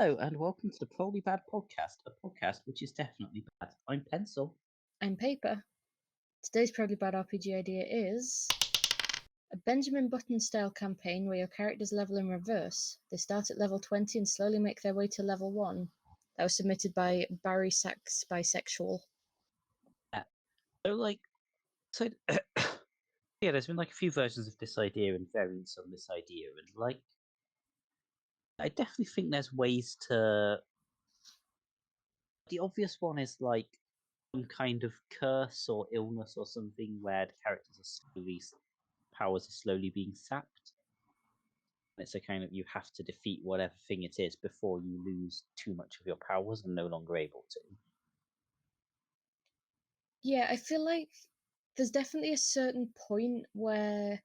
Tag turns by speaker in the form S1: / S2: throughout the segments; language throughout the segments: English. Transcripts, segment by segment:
S1: Hello and welcome to the Probably Bad Podcast, a podcast which is definitely bad. I'm Pencil.
S2: I'm Paper. Today's Probably Bad RPG idea is a Benjamin Button style campaign where your characters level in reverse. They start at level 20 and slowly make their way to level 1. That was submitted by Barry Sachs Bisexual.
S1: So yeah, there's been a few versions of this idea and variants on this idea, and I definitely think there's ways to. The obvious one is some kind of curse or illness or something where the powers are slowly being sapped. It's a kind of you have to defeat whatever thing it is before you lose too much of your powers and no longer able to.
S2: Yeah, I feel like there's definitely a certain point where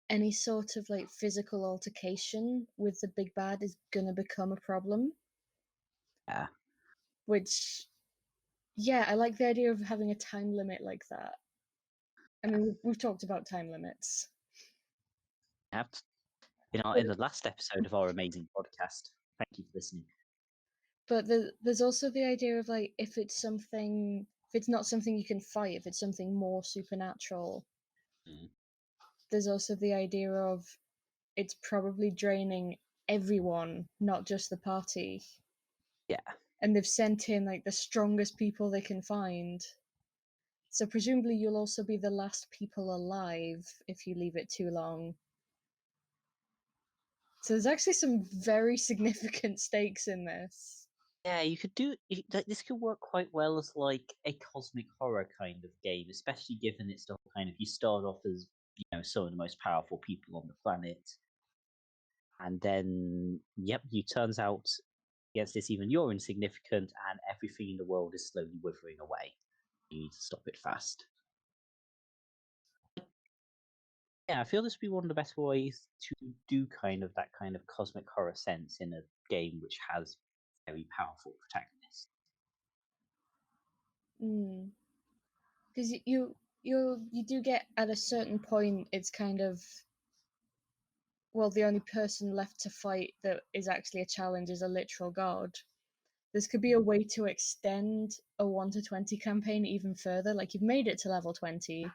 S2: any sort of physical altercation with the big bad is gonna become a problem.
S1: Yeah.
S2: Which, yeah, I like the idea of having a time limit like that. I mean, we've talked about time limits.
S1: In the last episode of our amazing podcast. Thank you for listening.
S2: But there's also the idea of if it's not something you can fight, if it's something more supernatural, there's also the idea of it's probably draining everyone, not just the party.
S1: Yeah.
S2: And they've sent in the strongest people they can find. So presumably you'll also be the last people alive if you leave it too long. So there's actually some very significant stakes in this.
S1: Yeah, this could work quite well as a cosmic horror kind of game, especially given it's the kind of you start off as some of the most powerful people on the planet, and then you turns out against this even you're insignificant, and everything in the world is slowly withering away. You need to stop it fast. Yeah, I feel this would be one of the best ways to do that kind of cosmic horror sense in a game which has very powerful protagonists.
S2: Because you do get at a certain point, it's kind of, well, the only person left to fight that is actually a challenge is a literal god. This could be a way to extend a 1 to 20 campaign even further. You've made it to level 20,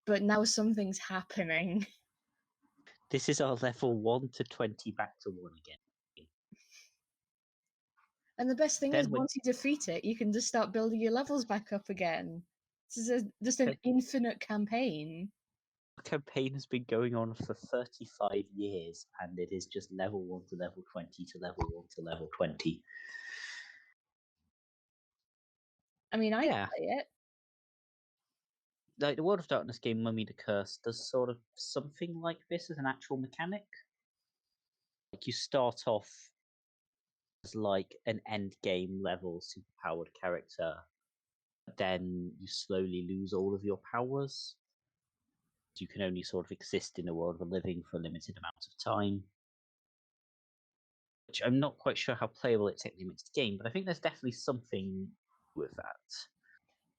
S2: but now something's happening.
S1: This is our level 1 to 20 back to 1 again.
S2: And the best thing is, once you defeat it, you can just start building your levels back up again. This is just an infinite campaign.
S1: The campaign has been going on for 35 years, and it is just level 1 to level 20 to level 1 to level 20.
S2: I mean, I play it.
S1: The World of Darkness game Mummy the Curse does sort of something like this as an actual mechanic. You start off as an end game level superpowered character, but then you slowly lose all of your powers. You can only sort of exist in the world of the living for a limited amount of time. Which I'm not quite sure how playable it technically makes the game, but I think there's definitely something with that.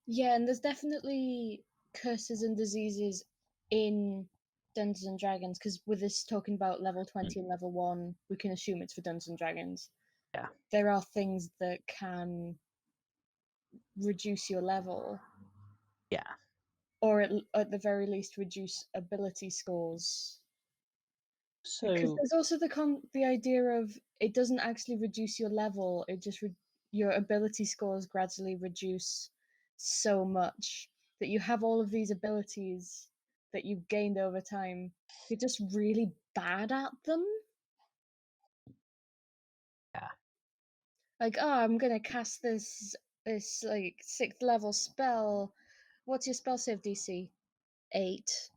S2: Yeah, and there's definitely curses and diseases in Dungeons and Dragons, because with this talking about level 20 and level 1, we can assume it's for Dungeons and Dragons.
S1: Yeah.
S2: There are things that can reduce your level.
S1: Yeah.
S2: Or at the very least reduce ability scores.
S1: So
S2: because there's also the idea of it doesn't actually reduce your level, it just your ability scores gradually reduce so much that you have all of these abilities that you've gained over time. You're just really bad at them.
S1: Yeah.
S2: I'm gonna cast this 6th level spell. What's your spell save DC? 8.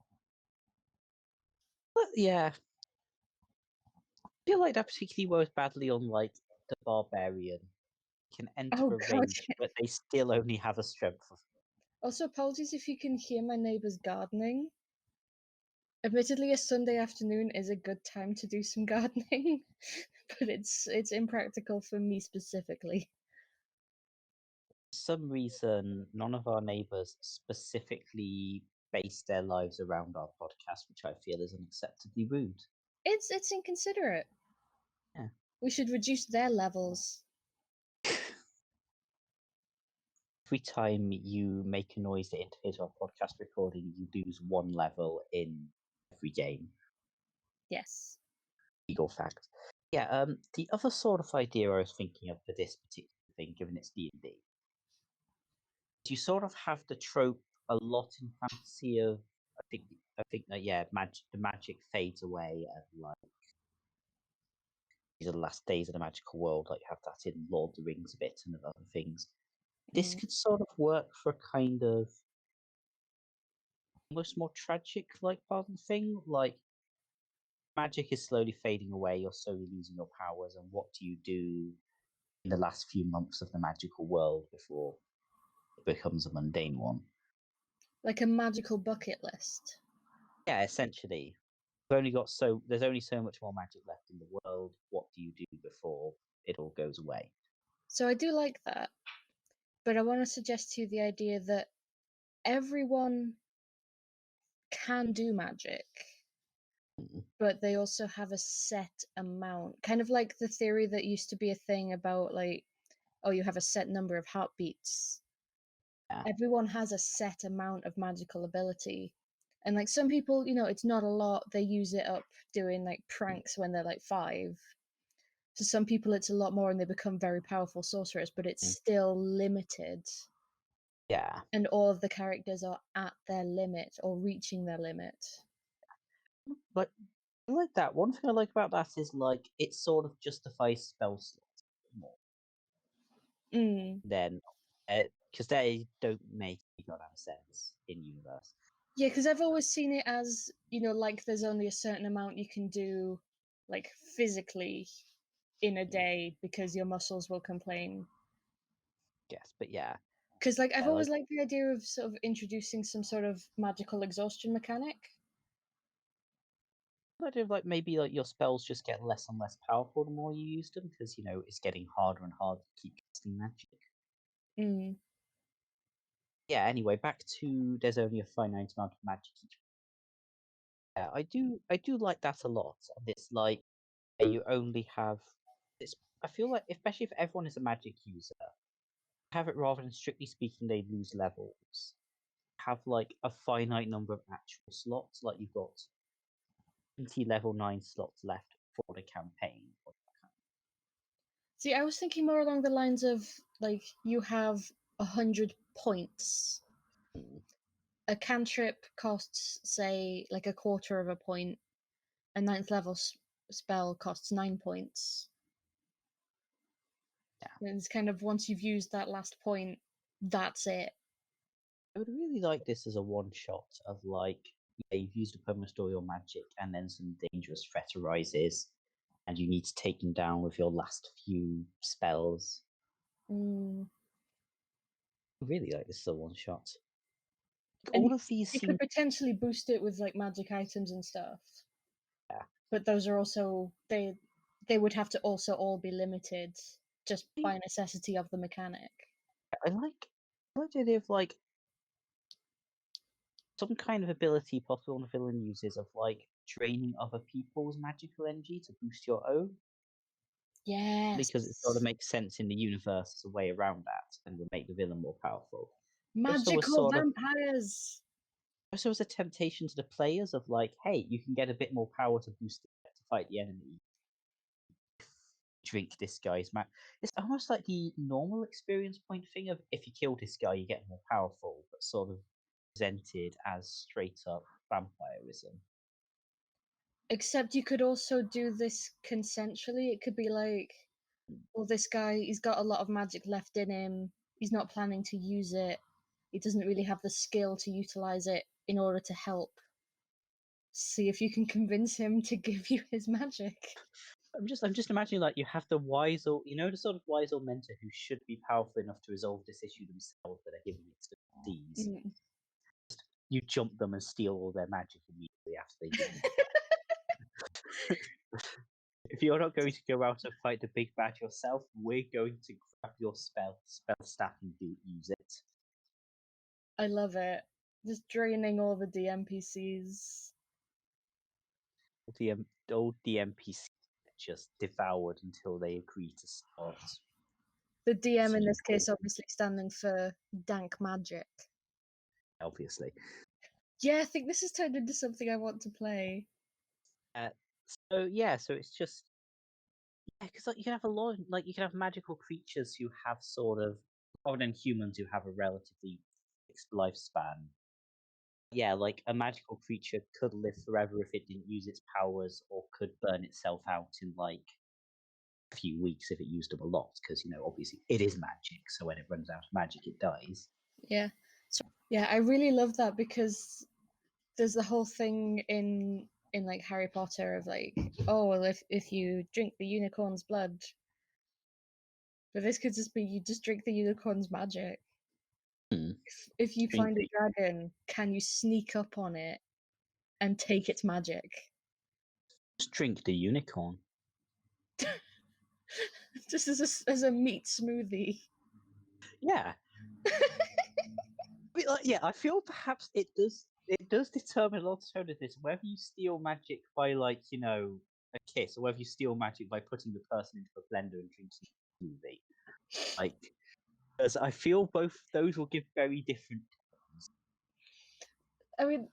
S1: But yeah. I feel like that particularly works badly on the barbarian. Can enter a range, but they still only have a strength of.
S2: Also, apologies if you can hear my neighbours gardening. Admittedly, a Sunday afternoon is a good time to do some gardening, but it's impractical for me specifically.
S1: For some reason, none of our neighbours specifically base their lives around our podcast, which I feel is unacceptably rude.
S2: It's inconsiderate.
S1: Yeah.
S2: We should reduce their levels.
S1: Every time you make a noise that interferes with our podcast recording, you lose one level in every game.
S2: Yes.
S1: Legal fact. Yeah. The other sort of idea I was thinking of for this particular thing, given it's D&D, you sort of have the trope a lot in fantasy of I think that the magic fades away and like these are the last days of the magical world, like you have that in Lord of the Rings a bit and other things. This
S2: Mm.
S1: could sort of work for a kind of almost more tragic like part of the thing. Like magic is slowly fading away, you're slowly losing your powers, and what do you do in the last few months of the magical world before it becomes a mundane one?
S2: Like a magical bucket list.
S1: Yeah, essentially. There's only so much more magic left in the world. What do you do before it all goes away?
S2: So I do like that, but I want to suggest to you the idea that everyone can do magic,
S1: Mm,
S2: but they also have a set amount. Kind of like the theory that used to be a thing about, like, oh, you have a set number of heartbeats.
S1: yeah.
S2: Everyone has a set amount of magical ability. And like some people, it's not a lot. They use it up doing like pranks when they're like 5. To some people, it's a lot more and they become very powerful sorcerers, but it's
S1: Mm,
S2: still limited.
S1: yeah.
S2: And all of the characters are at their limit or reaching their limit.
S1: But I like that. One thing I like about that is like it sort of justifies spell slots more
S2: Mm.
S1: than because they don't make any goddamn sense in universe.
S2: Yeah, because I've always seen it as, like there's only a certain amount you can do, like physically in a
S1: Mm,
S2: day because your muscles will complain.
S1: yes, but yeah,
S2: Because, like, I've
S1: yeah,
S2: always
S1: like
S2: liked the idea of sort of introducing some sort of magical exhaustion mechanic.
S1: the idea of like maybe like your spells just get less and less powerful the more you use them because it's getting harder and harder to keep casting magic.
S2: Mm.
S1: Yeah. Anyway, back to there's only a finite amount of magic each. Yeah, I do like that a lot. And it's like you only have it's. I feel like especially if everyone is a magic user, have it rather than strictly speaking they lose levels. Have like a finite number of actual slots. Like you've got 20 level 9 slots left for the campaign.
S2: See, I was thinking more along the lines of, like, you have 100 points.
S1: Mm,
S2: A cantrip costs, say, like a quarter of a point. A ninth level spell costs 9 points.
S1: yeah.
S2: And it's kind of once you've used that last point, that's it.
S1: I would really like this as a one shot of like, yeah, you've used up almost all your magic, and then some dangerous threat arises, and you need to take them down with your last few spells.
S2: Mm.
S1: I really like this as a one shot.
S2: And
S1: All of these
S2: you
S1: seem,
S2: could potentially boost it with like magic items and stuff.
S1: yeah.
S2: But those are also they would have to also all be limited just by necessity of the mechanic.
S1: I like the idea of like some kind of ability possible on the villain uses of like draining other people's magical energy to boost your own, because it sort of
S2: Yes.
S1: makes sense in the universe as a way around that and would make the villain more powerful. Also was
S2: Magical
S1: sort of
S2: vampires.
S1: also was a temptation to the players of like, hey, you can get a bit more power to boost to fight the enemy. Drink this guy's magic. It's almost like the normal experience point thing of if you kill this guy, you get more powerful, but sort of presented as straight up vampirism.
S2: Except you could also do this consensually. It could be like, well, this guy, he's got a lot of magic left in him. He's not planning to use it. He doesn't really have the skill to utilize it in order to help. See if you can convince him to give you his magic.
S1: I'm just imagining like you have the wise old, the sort of wise old mentor who should be powerful enough to resolve this issue themselves, but they're giving it to these.
S2: Mm.
S1: You jump them and steal all their magic immediately after they give you. If you're not going to go out and fight the big bad yourself, we're going to grab your spell staff and use it.
S2: I love it. Just draining all the DMPCs.
S1: The old DMPC just devoured until they agree to start.
S2: The DM in
S1: Seeing
S2: this case obviously standing for dank magic.
S1: obviously.
S2: Yeah, I think this has turned into something I want to play.
S1: So it's just because like you can have a lot, like you can have magical creatures who have sort of, other than humans who have a relatively fixed lifespan. Yeah, like a magical creature could live forever if it didn't use its powers, or could burn itself out in like a few weeks if it used them a lot. Because obviously it is magic, so when it runs out of magic, it dies.
S2: Yeah. So, yeah, I really love that because there's the whole thing in like Harry Potter of like, oh well, if you drink the unicorn's blood, but this could just be you just drink the unicorn's magic.
S1: Hmm.
S2: If you
S1: Drink
S2: find a
S1: the,
S2: dragon, can you sneak up on it and take its magic?
S1: just drink the unicorn.
S2: Just as a meat smoothie.
S1: Yeah, yeah, I feel perhaps it does determine a lot of this. Whether you steal magic by a kiss, or whether you steal magic by putting the person into a blender and drinking a smoothie. Like, as I feel both those will give very different tones.
S2: I mean,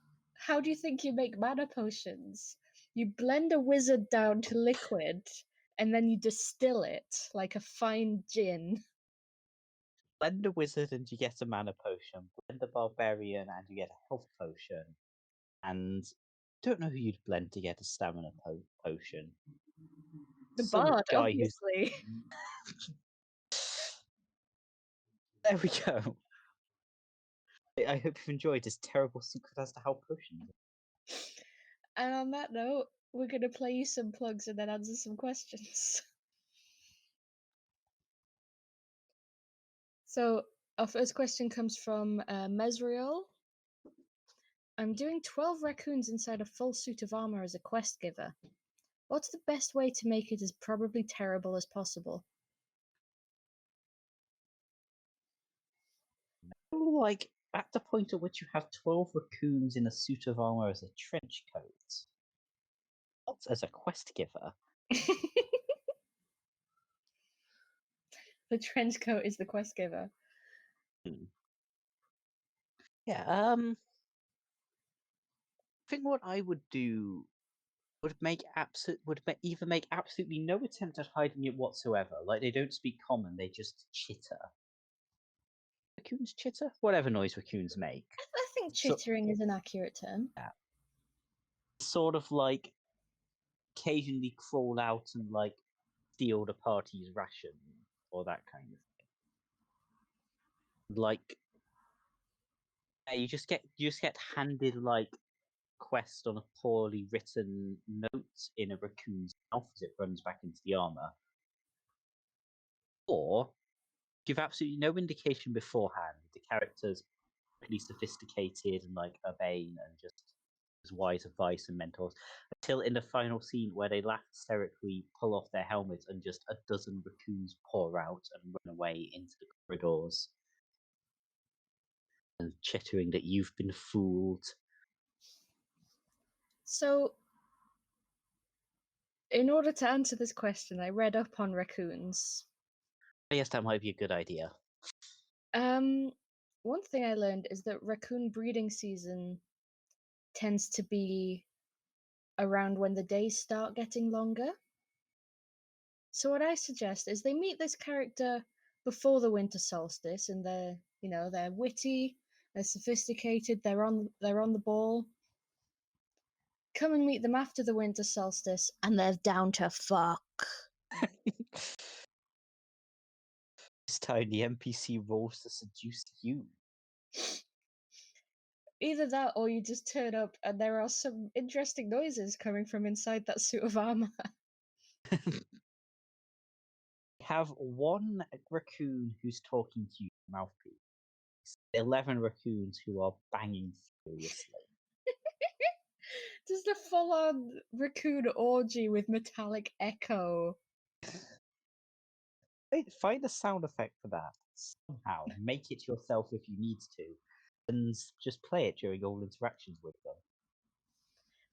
S2: how do you think you make mana potions? You blend a wizard down to liquid and then you distill it like a fine gin.
S1: Blend a wizard and you get a mana potion. Blend a barbarian and you get a health potion. And don't know who you'd blend to get a stamina potion.
S2: The
S1: Some
S2: bard,
S1: guy who's
S2: obviously.
S1: there we go. I hope you've enjoyed this terrible secret as to how potions.
S2: And on that note, we're going to play you some plugs and then answer some questions. So, our first question comes from Mesriel. I'm doing 12 raccoons inside a full suit of armor as a quest giver. What's the best way to make it as probably terrible as possible?
S1: Like at the point at which you have 12 raccoons in a suit of armor as a trench coat, not as a quest giver.
S2: The trench coat is the quest giver.
S1: Hmm. Yeah, I think what I would do either make absolutely no attempt at hiding it whatsoever. Like they don't speak common, they just chitter. Raccoons chitter? Whatever noise raccoons make.
S2: I think
S1: So
S2: chittering is an accurate term.
S1: yeah, sort of like occasionally crawl out and like steal the party's ration or that kind of thing. Like you just get handed like quest on a poorly written note in a raccoon's mouth as it runs back into the armor, or give absolutely no indication beforehand. The characters really sophisticated and like urbane and just as wise advice and mentors until in the final scene where they laugh hysterically, pull off their helmets, and just a dozen raccoons pour out and run away into the corridors and chittering that you've been fooled.
S2: So, in order to answer this question, I read up on raccoons.
S1: Yes, that might be a good idea.
S2: Um, One thing I learned is that raccoon breeding season tends to be around when the days start getting longer. So what I suggest is they meet this character before the winter solstice, and they're witty, they're sophisticated, they're on the ball. Come and meet them after the winter solstice, and they're down to fuck.
S1: This time the NPC rolls to seduce you.
S2: Either that, or you just turn up and there are some interesting noises coming from inside that suit of armor.
S1: Have one raccoon who's talking to you mouthpiece. 11 raccoons who are banging furiously.
S2: Just a full-on raccoon orgy with metallic echo.
S1: Find a sound effect for that. Somehow. Make it yourself if you need to. And just play it during all interactions with them.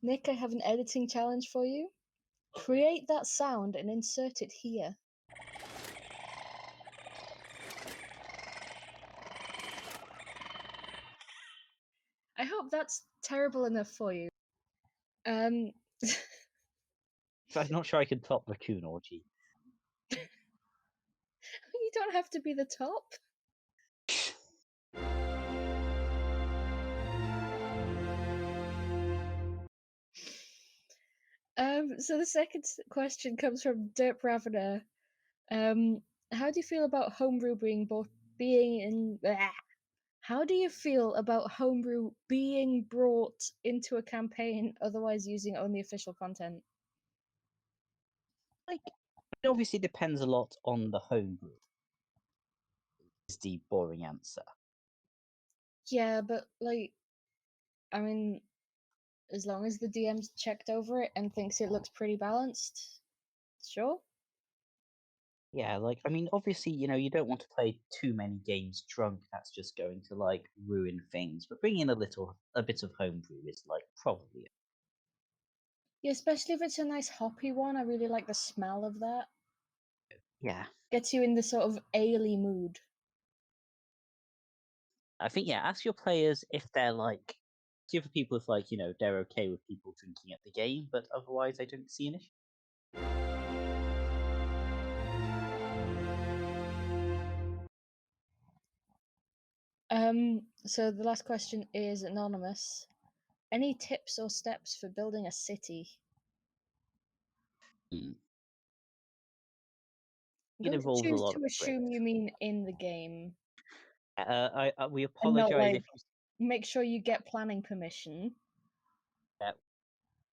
S2: Nick, I have an editing challenge for you. Create that sound and insert it here. I hope that's terrible enough for you. Um,
S1: I'm not sure I can top Raccoon Orgy.
S2: you don't have to be the top. So the second question comes from Derp Ravener. How do you feel about homebrew being in? How do you feel about homebrew being brought into a campaign, otherwise using only official content?
S1: Like, it obviously depends a lot on the homebrew. Is the boring answer.
S2: Yeah, but like, I mean, as long as the DM's checked over it and thinks it looks pretty balanced, sure.
S1: Yeah, like, I mean, obviously, you don't want to play too many games drunk. That's just going to like ruin things. But bringing in a bit of homebrew is like probably.
S2: Yeah, especially if it's a nice hoppy one. I really like the smell of that.
S1: Yeah,
S2: Gets you in the sort of ale mood.
S1: I think ask your players if they're like. See for people if like they're okay with people drinking at the game, but otherwise I don't see an issue.
S2: So the last question is anonymous. Any tips or steps for building a city?
S1: Hmm.
S2: I'm
S1: It
S2: going to
S1: involves a
S2: choose
S1: lot of
S2: to assume
S1: bricks.
S2: you mean in the game,
S1: We
S2: and not
S1: apologize
S2: like
S1: if you
S2: make sure you get planning permission.
S1: uh,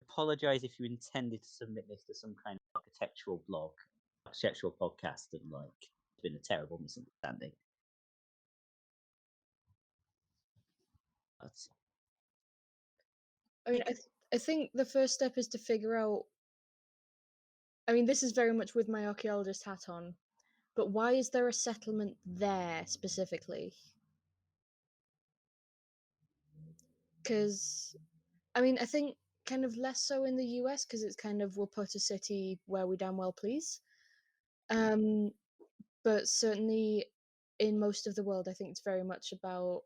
S1: apologize if you intended to submit this to some kind of architectural podcast, and like it's been a terrible misunderstanding. But
S2: I mean, I think the first step is to figure out. I mean, this is very much with my archaeologist hat on, but why is there a settlement there specifically? Because, I mean, I think kind of less so in the US because it's kind of we'll put a city where we damn well please. Um, but certainly in most of the world, I think it's very much about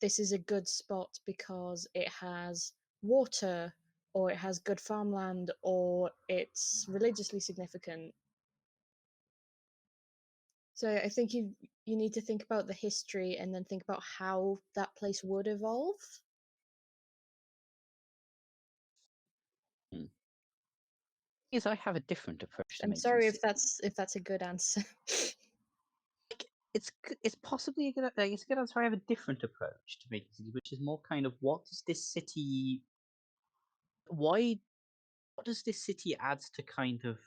S2: this is a good spot because it has water or it has good farmland or it's religiously significant. So I think you need to think about the history and then think about how that place would evolve.
S1: hmm. Is I have a different approach to
S2: I'm
S1: making
S2: sorry
S1: cities.
S2: if that's a good answer.
S1: Like, it's possibly a good it's a good answer. I have a different approach to making cities, which is more kind of what does this city why what does this city add to kind of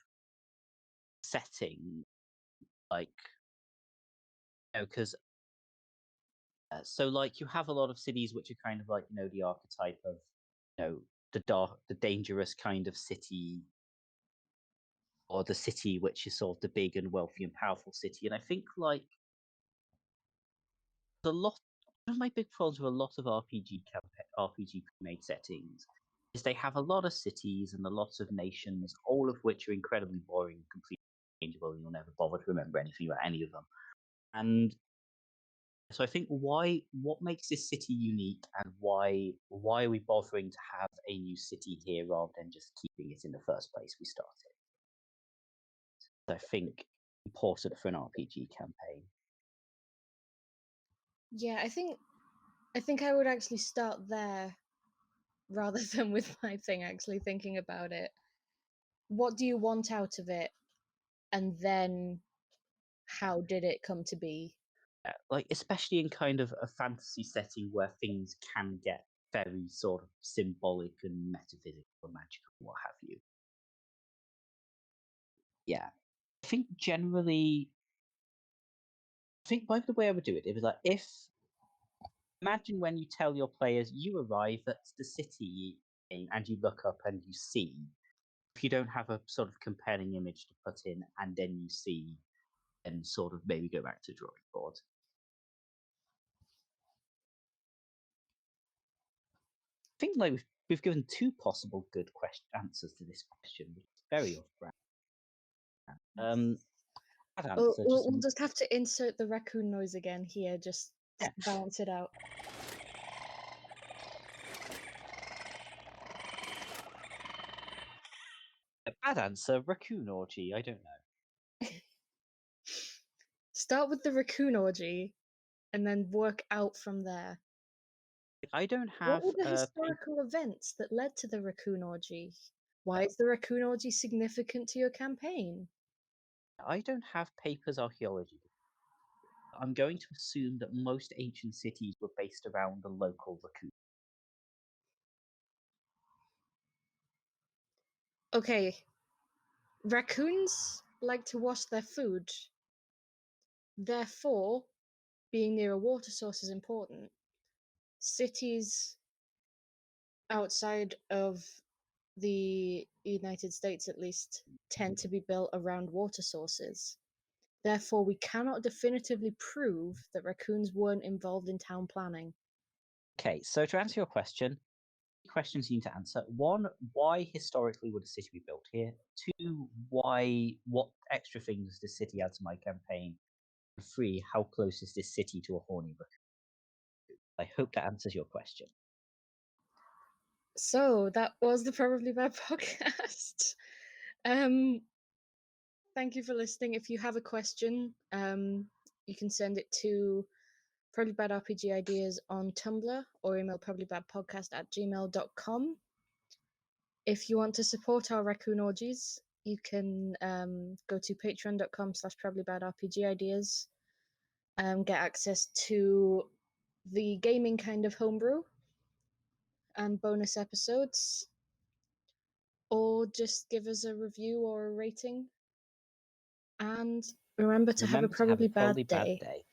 S1: setting, like because so like you have a lot of cities which are kind of like the archetype of the dangerous kind of city, or the city which is sort of the big and wealthy and powerful city. And I think like a lot one of my big problems with a lot of RPG made settings is they have a lot of cities and a lot of nations, all of which are incredibly boring and completely changeable, and you'll never bother to remember anything about any of them. And so I think what makes this city unique, and why are we bothering to have a new city here rather than just keeping it in the first place we started? I think important for an RPG campaign.
S2: Yeah, I think I would actually start there rather than with my thing actually thinking about it. What do you want out of it? And then how did it come to be?
S1: Like especially in kind of a fantasy setting where things can get very sort of symbolic and metaphysical and magical, what have you. Yeah, I think generally, I think by the way I would do it, it was like if imagine when you tell your players you arrive at the city and you look up and you see, if you don't have a sort of compelling image to put in and then you see, and sort of maybe go back to the drawing board. I think like we've given two possible good answers to this question, which is very off-brand. Bad
S2: We'll,
S1: answer.
S2: we'll, we'll just have to insert the raccoon noise again here, just
S1: Yeah.
S2: balance it out.
S1: Bad answer. Raccoon Orgy. I don't know.
S2: Start with the raccoon orgy, and then work out from there.
S1: I don't
S2: What
S1: have
S2: were the historical events that led to the raccoon orgy? Why is the raccoon orgy significant to your campaign?
S1: I don't have papers archaeology. I'm going to assume that most ancient cities were based around the local raccoon.
S2: Okay, raccoons like to wash their food. Therefore, being near a water source is important. Cities outside of the United States, at least, tend to be built around water sources. Therefore, we cannot definitively prove that raccoons weren't involved in town planning.
S1: Okay, so to answer your question, questions you need to answer. One, why historically would a city be built here? Two, what extra things does this city add to my campaign? And three, how close is this city to a horny raccoon? I hope that answers your question.
S2: So that was the Probably Bad podcast. Thank you for listening. If you have a question, you can send it to probablybadrpgideas on Tumblr or email probablybadpodcast@gmail.com. If you want to support our raccoon orgies, you can go to patreon.com/probablybadrpgideas, get access to the gaming kind of homebrew and bonus episodes, or just give us a review or a rating. And remember to have a probably bad day.